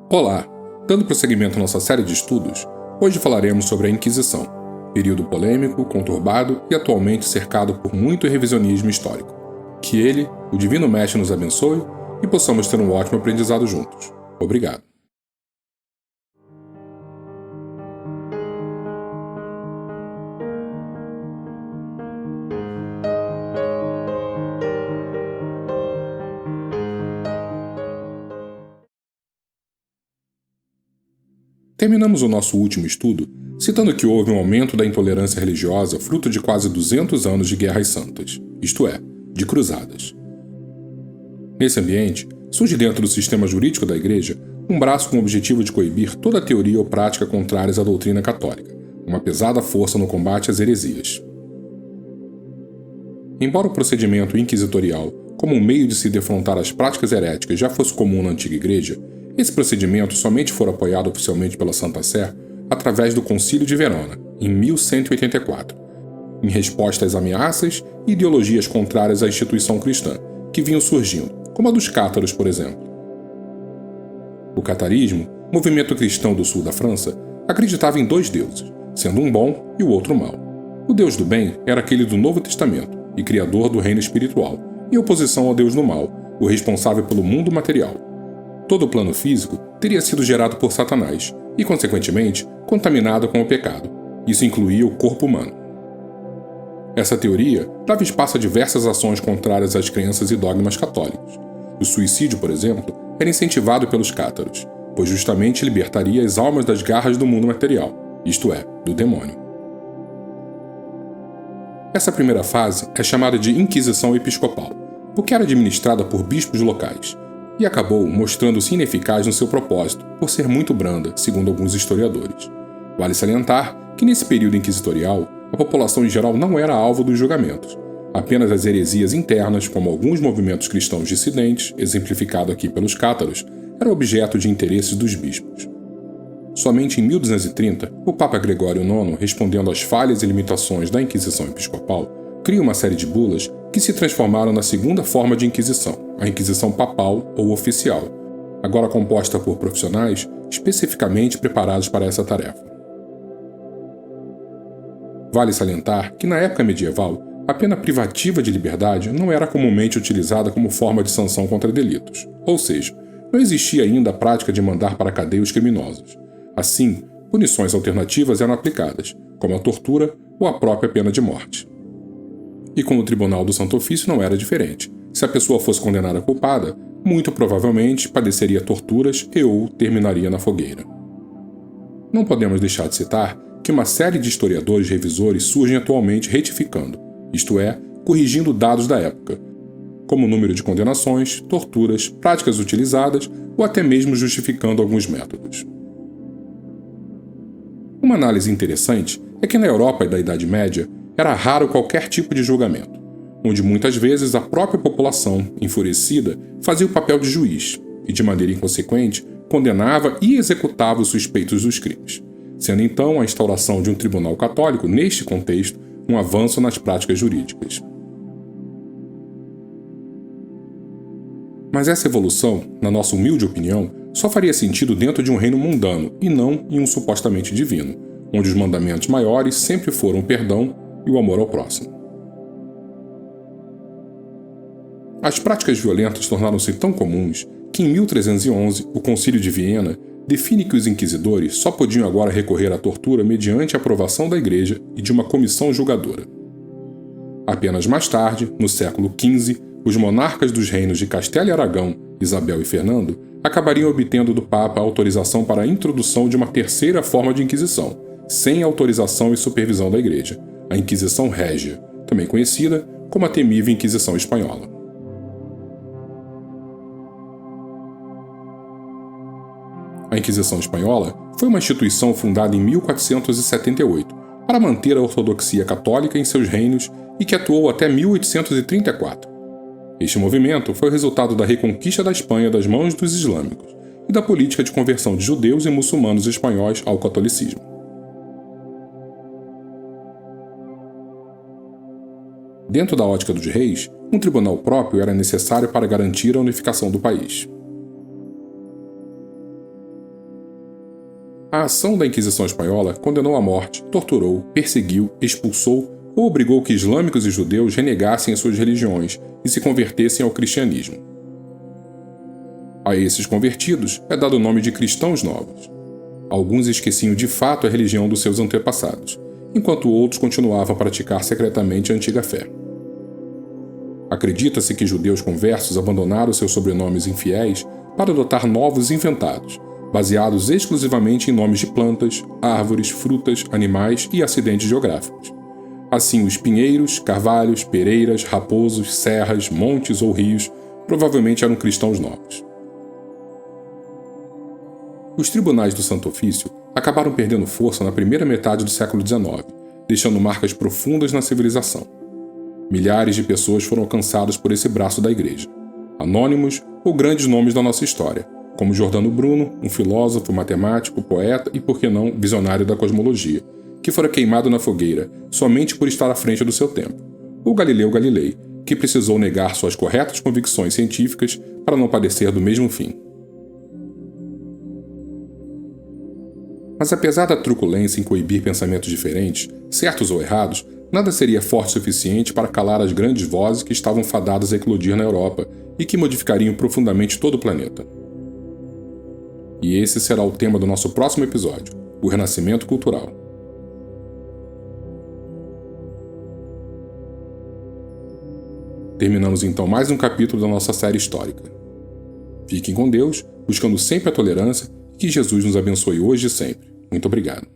Olá! Dando prosseguimento à nossa série de estudos, hoje falaremos sobre a Inquisição, período polêmico, conturbado e atualmente cercado por muito revisionismo histórico. Que ele, o Divino Mestre, nos abençoe e possamos ter um ótimo aprendizado juntos. Obrigado. Terminamos o nosso último estudo citando que houve um aumento da intolerância religiosa fruto de quase 200 anos de guerras santas, isto é, de cruzadas. Nesse ambiente, surge dentro do sistema jurídico da Igreja um braço com o objetivo de coibir toda teoria ou prática contrárias à doutrina católica, uma pesada força no combate às heresias. Embora o procedimento inquisitorial, como um meio de se defrontar às práticas heréticas, já fosse comum na antiga Igreja, esse procedimento somente foi apoiado oficialmente pela Santa Sé através do Concílio de Verona, em 1184, em resposta às ameaças e ideologias contrárias à instituição cristã, que vinham surgindo, como a dos cátaros, por exemplo. O catarismo, movimento cristão do sul da França, acreditava em dois deuses, sendo um bom e o outro mau. O Deus do bem era aquele do Novo Testamento e criador do reino espiritual, em oposição ao Deus do mal, o responsável pelo mundo material. Todo o plano físico teria sido gerado por Satanás e, consequentemente, contaminado com o pecado. Isso incluía o corpo humano. Essa teoria dava espaço a diversas ações contrárias às crenças e dogmas católicos. O suicídio, por exemplo, era incentivado pelos cátaros, pois justamente libertaria as almas das garras do mundo material, isto é, do demônio. Essa primeira fase é chamada de Inquisição Episcopal, porque era administrada por bispos locais, e acabou mostrando-se ineficaz no seu propósito, por ser muito branda, segundo alguns historiadores. Vale salientar que nesse período inquisitorial, a população em geral não era alvo dos julgamentos. Apenas as heresias internas, como alguns movimentos cristãos dissidentes, exemplificado aqui pelos cátaros, eram objeto de interesses dos bispos. Somente em 1230, o Papa Gregório IX, respondendo às falhas e limitações da Inquisição Episcopal, cria uma série de bulas que se transformaram na segunda forma de Inquisição, a Inquisição Papal ou Oficial, agora composta por profissionais especificamente preparados para essa tarefa. Vale salientar que na época medieval, a pena privativa de liberdade não era comumente utilizada como forma de sanção contra delitos, ou seja, não existia ainda a prática de mandar para a cadeia os criminosos. Assim, punições alternativas eram aplicadas, como a tortura ou a própria pena de morte. E com o Tribunal do Santo Ofício não era diferente. Se a pessoa fosse condenada culpada, muito provavelmente padeceria torturas ou terminaria na fogueira. Não podemos deixar de citar que uma série de historiadores revisores surgem atualmente retificando, isto é, corrigindo dados da época, como o número de condenações, torturas, práticas utilizadas ou até mesmo justificando alguns métodos. Uma análise interessante é que na Europa da Idade Média era raro qualquer tipo de julgamento, onde muitas vezes a própria população, enfurecida, fazia o papel de juiz e, de maneira inconsequente, condenava e executava os suspeitos dos crimes, sendo então a instauração de um tribunal católico, neste contexto, um avanço nas práticas jurídicas. Mas essa evolução, na nossa humilde opinião, só faria sentido dentro de um reino mundano e não em um supostamente divino, onde os mandamentos maiores sempre foram o perdão e o amor ao próximo. As práticas violentas tornaram-se tão comuns que em 1311 o Concílio de Viena define que os inquisidores só podiam agora recorrer à tortura mediante a aprovação da Igreja e de uma comissão julgadora. Apenas mais tarde, no século XV, os monarcas dos reinos de Castela e Aragão, Isabel e Fernando, acabariam obtendo do Papa a autorização para a introdução de uma terceira forma de Inquisição, sem autorização e supervisão da Igreja, a Inquisição Régia, também conhecida como a temível Inquisição Espanhola. A Inquisição Espanhola foi uma instituição fundada em 1478 para manter a ortodoxia católica em seus reinos e que atuou até 1834. Este movimento foi o resultado da reconquista da Espanha das mãos dos islâmicos e da política de conversão de judeus e muçulmanos espanhóis ao catolicismo. Dentro da ótica dos reis, um tribunal próprio era necessário para garantir a unificação do país. A ação da Inquisição Espanhola condenou à morte, torturou, perseguiu, expulsou ou obrigou que islâmicos e judeus renegassem as suas religiões e se convertessem ao cristianismo. A esses convertidos é dado o nome de cristãos novos. Alguns esqueciam de fato a religião dos seus antepassados, enquanto outros continuavam a praticar secretamente a antiga fé. Acredita-se que judeus conversos abandonaram seus sobrenomes infiéis para adotar novos inventados, baseados exclusivamente em nomes de plantas, árvores, frutas, animais e acidentes geográficos. Assim, os pinheiros, carvalhos, pereiras, raposos, serras, montes ou rios provavelmente eram cristãos novos. Os tribunais do Santo Ofício acabaram perdendo força na primeira metade do século XIX, deixando marcas profundas na civilização. Milhares de pessoas foram alcançadas por esse braço da Igreja, anônimos ou grandes nomes da nossa história, como Giordano Bruno, um filósofo, matemático, poeta e, por que não, visionário da cosmologia, que fora queimado na fogueira somente por estar à frente do seu tempo, ou Galileu Galilei, que precisou negar suas corretas convicções científicas para não padecer do mesmo fim. Mas apesar da truculência em coibir pensamentos diferentes, certos ou errados, nada seria forte o suficiente para calar as grandes vozes que estavam fadadas a eclodir na Europa e que modificariam profundamente todo o planeta. E esse será o tema do nosso próximo episódio, o Renascimento Cultural. Terminamos então mais um capítulo da nossa série histórica. Fiquem com Deus, buscando sempre a tolerância e que Jesus nos abençoe hoje e sempre. Muito obrigado.